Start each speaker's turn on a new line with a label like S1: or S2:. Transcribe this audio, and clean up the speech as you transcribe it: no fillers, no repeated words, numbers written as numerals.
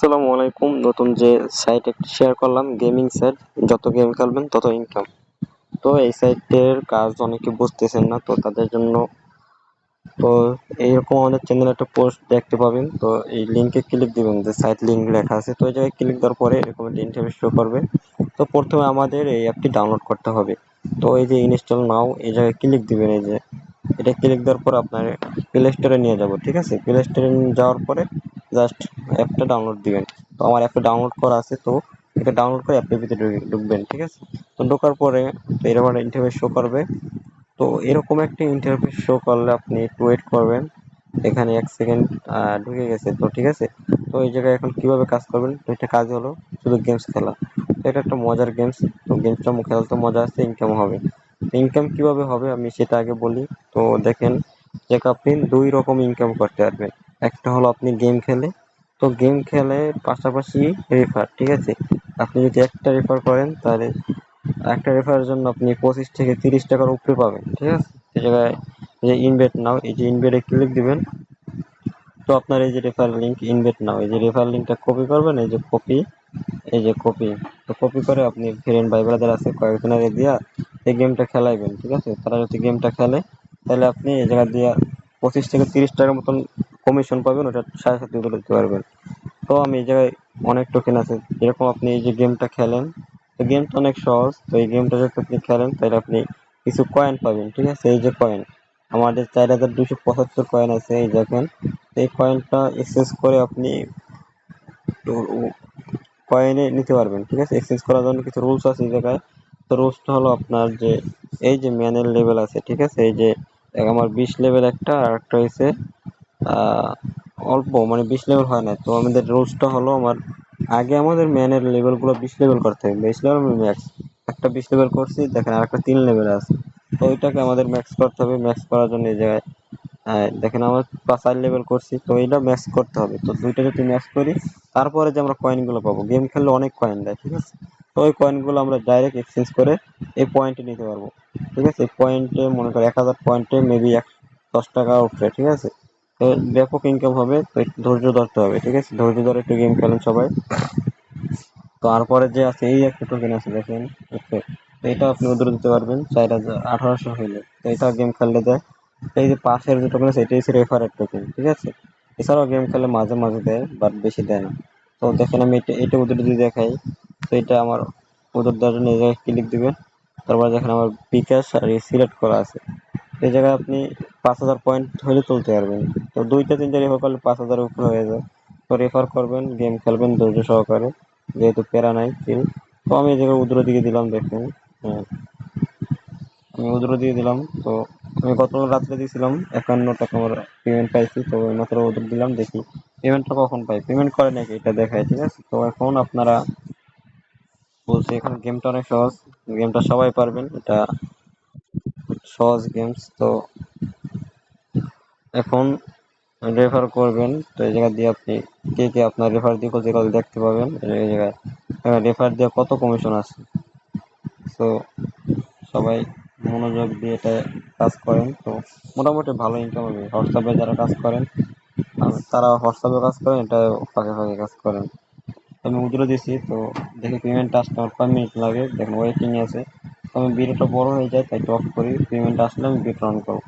S1: আসসালামু আলাইকুম। নতুন যে সাইট একটি শেয়ার করলাম, গেমিং সাইট, যত গেম খেলবেন তত ইনকাম। তো এই সাইটের কাজ অনেকে বুঝতেছেন না, তো তাদের জন্য তো এইরকম আমাদের চ্যানেলে একটা পোস্ট দেখতে পাবেন। তো এই লিঙ্কে ক্লিক দিবেন, যে সাইট লিঙ্ক লেখা আছে, তো এই জায়গায় ক্লিক দেওয়ার পরে এরকম একটা ইন্টারফেস শো করবে। তো প্রথমে আমাদের এই অ্যাপটি ডাউনলোড করতে হবে। তো এই যে ইনস্টল নাও, এই জায়গায় ক্লিক দিবেন। এই যে এটা ক্লিক দেওয়ার পর আপনার প্লে স্টোরে নিয়ে যাব, ঠিক আছে? প্লে স্টোরে যাওয়ার পরে জাস্ট অ্যাপটা ডাউনলোড দিবেন। তো আমার অ্যাপটা ডাউনলোড করা আছে, তো এটা ডাউনলোড করে অ্যাপের ভিতরে ঢুকবেন, ঠিক আছে? তো ঢোকার পরে তো এরকম একটা ইন্টারফেস শো করবে। তো এরকম একটা ইন্টারফেস শো করলে আপনি একটু ওয়েট করবেন। এখানে 1 সেকেন্ড ঢুকে গেছে, তো ঠিক আছে। তো এই জায়গায় এখন কিভাবে কাজ করবেন, তো এটা কাজ হলো শুধু গেমস খেলা। তো এটা একটা মজার গেমস। তো গেমসটা খেলতে মজা আছে, ইনকাম হবে। ইনকাম কিভাবে হবে আমি সেটা আগে বলি। তো দেখেন, যে আপনি দুই রকম ইনকাম করতে পারবেন। একটা হলো আপনি গেম খেলে, তো গেম খেলে পাশাপাশি রেফার, ঠিক আছে? আপনি যদি একটা রেফার করেন, তাহলে একটা রেফারের জন্য আপনি 25 থেকে 30 টাকার উপরে পাবেন, ঠিক আছে? এই জায়গায় যে ইনভেট নাও, এই যে ইনভেটে ক্লিক দিবেন। তো আপনার এই যে রেফার লিঙ্ক, ইনভেট নাও, এই যে রেফার লিঙ্কটা কপি করবেন, এই যে কপি, এই যে কপি। তো কপি করে আপনি ফ্রেন্ড ভাই ব্রাদার আছে কয়েকজনের দিয়া এই গেমটা খেলাইবেন, ঠিক আছে? তারা যদি গেমটা খেলে, তাহলে আপনি এই জায়গা দিয়ে 25 থেকে 30 টাকার মতন কমিশন পাবেন, ওটা সাথে সাথে তুলে দিতে পারবেন। তো আমি এই জায়গায় অনেক টোকেন আছে, যেরকম আপনি এই যে গেমটা খেলেন, তো গেমটা অনেক সহজ। তো এই গেমটা যদি আপনি খেলেন, তাহলে আপনি কিছু কয়েন পাবেন, ঠিক আছে? এই যে কয়েন, আমাদের 4275 কয়েন আছে, এই দেখেন। এই কয়েনটা এক্সচেঞ্জ করে আপনি কয়েনে নিতে পারবেন, ঠিক আছে? এক্সচেঞ্জ করার জন্য কিছু রুলস আছে এই জায়গায়। তো রুলসটা হলো আপনার যে এই যে ম্যানের লেভেল আছে, ঠিক আছে? এই যে আমার 20 লেভেল একটা, আর একটা হয়েছে আহ অল্প, মানে 20 লেভেল হয় না। তো আমাদের রুলসটা হলো, আগে আমাদের ম্যানের লেভেল গুলো 20 লেভেল করতে হবে, 20 লেভেল ম্যাক্স। একটা 20 লেভেল করছি, দেখেন আর একটা 3 লেভেল আছে। তো ওইটাকে আমাদের ম্যাক্স করতে হবে। ম্যাক্স করার জন্য এই জায়গায় দেখেন আমার 4 লেভেল করছি, তো এইটা ম্যাক্স করতে হবে। তো দুইটা যদি ম্যাক্স করি, তারপরে যে আমরা কয়েন গুলো পাবো, গেম খেললে অনেক কয়েন দেয়, ঠিক আছে? তো ওই কয়েন গুলো আমরা ডাইরেক্ট এক্সচেঞ্জ করে এই পয়েন্টে নিতে পারবো, ঠিক আছে? এই পয়েন্টে মনে করি 1000 পয়েন্টে মেবি 10 টাকা উঠবে, ঠিক আছে? তো ব্যাপক ইনকাম হবে। তো একটু ধৈর্য ধরতে হবে, ঠিক আছে? ধৈর্য ধরে একটু গেম খেলেন সবাই। তারপরে যে আছে এই একটা টোকেন আছে, দেখেন, ওকে। তো এটা আপনি ওদের দিতে পারবেন 4000 1800 হইলে। তো এটা গেম খেললে দেয়। এই যে পাশের যে টোকেন আছে, এটাই হচ্ছে রেফারের টোকেন, ঠিক আছে? এছাড়াও গেম খেলে মাঝে মাঝে দেয়, বাট বেশি দেয় না। তো দেখেন আমি এটা এটা ওদের যদি দেখাই, তো এটা আমার ওদের দেওয়ার জন্য এই জায়গায় ক্লিক দিবেন। তারপর দেখেন আমার বিকাশ আর সিলেক্ট করা আছে। এই জায়গায় আপনি 5000 পয়েন্ট হলে তুলতে পারবেন। তো দুইটা তিনটা রেফার করলে 5000 উপরে হয়ে যায়। তো রেফার করবেন, গেম খেলবেন ধৈর্য সহকারে, যেহেতু প্যারা নাই চিল। তো আমি এই জায়গায় উদ্র দিকে দিলাম, দেখুন। হ্যাঁ, আমি উদ্র দিয়ে দিলাম। তো আমি গতকাল রাত্রে দিয়েছিলাম, 51 টাকা আমার পেমেন্ট পাইছি। তো মাত্র উদ্র দিলাম, দেখি পেমেন্টটা কখন পাই। পেমেন্ট করে নাকি এটা দেখায়, ঠিক আছে? তো এখন আপনারা বলছে, এখানে গেমটা অনেক সহজ, গেমটা সবাই পারবেন, এটা সহজ গেমস। তো এখন রেফার করবেন, তো এই জায়গা দিয়ে আপনি কে কে আপনার রেফার দিয়ে করতে গেলে দেখতে পাবেন এই জায়গায় রেফার দিয়ে কত কমিশন আছে। তো সবাই মনোযোগ দিয়ে এটা কাজ করেন, তো মোটামুটি ভালো ইনকাম হবে। হোয়াটসঅ্যাপে যারা কাজ করেন, তারা হোয়াটসঅ্যাপে কাজ করেন, এটা ফাঁকে ফাঁকে কাজ করেন। তো আমি উদ্র দিছি, তো দেখি পেমেন্ট আসতে আমার 5 মিনিট লাগে, দেখেন ওয়েটিং আছে। তো আমি ভিডিওটা বড় হয়ে যায়, তাই অফ করি। পেমেন্ট আসলে আমি বিট রান করবো।